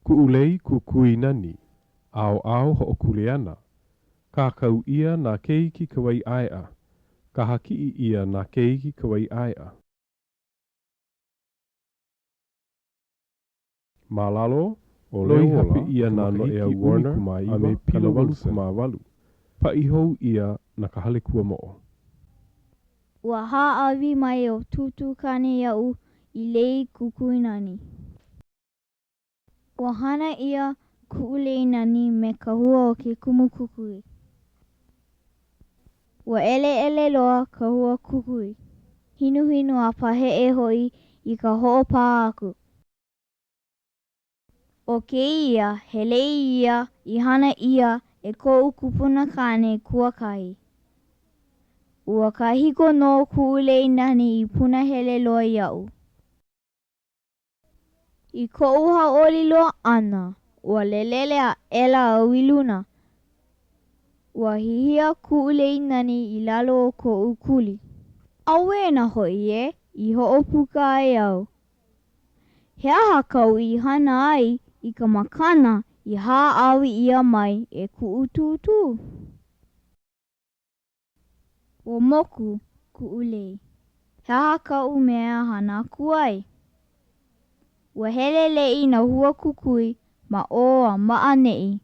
Ku'ulei kukui nani, ao ho'okule ana. Ka kau ia na keiki kawai aia. Ka haki'i ia na keiki kawai aia. Malalo, o lei hapi ia na no ea Warner, a me pilo walu. Pa ihou ia na ka hale kua mo'o. Ua ha'awi mai o tutu kane ia'u I lei kukui nani. Ua hana ia ku'ulei nani me ka hua o ke kumu kukui. Ua ele loa ka hua kukui. Hinu a pahe'e hoi I ka ho'opa'a aku. O ke ia, helei ia I hana ia e ko'u kupuna kane kuakahi. Ua ka hiko no ku'ulei nani I punahele loa ia'u. I ko'u hau'oli loa ana, ua lelele a ela au I luna. Ua hihia ku'ulei nani I lalo o ko'u kuli. Aue na hoi e, I ho'opuka ai au. He aha kau I hana ai I ka makana I ha'awi ia mai e ku'u tutu. Ua moku ku'ulei. He aha kau mea hana aku ai. Ua helele'i na hua kukui ma o a ma'a ne'i.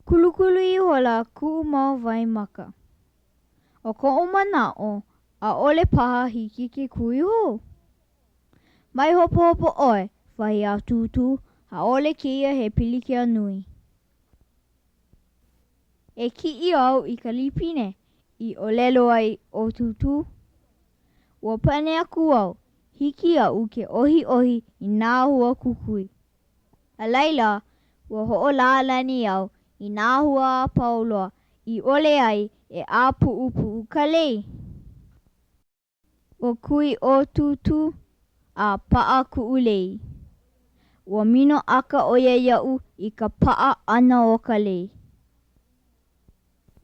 Kulukulu I hola ku'u mau wai maka. O ko'u mana'o, a'ole paha hiki ke kui hou. Mai hopo oe, wahi a tutu, a'ole keia he pilikia nui. E ki'i au I ka lipine, I olelo ai o tutu. Ua pane aku au, hiki a'u ke ohi I nā hua kukui. A laila, ua ho'olālani au I nā hua a pauloa I ole ai e a pu'u ka lei. Ua kui o tutu a pa'a ku'ulei. Ua mino aka oia ia'u I ka pa'a ana o ka lei.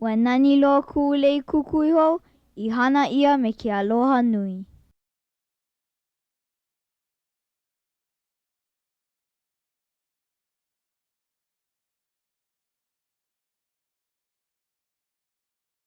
Ua nani loa ku'ulei kukui hou I hana ia me ke aloha nui.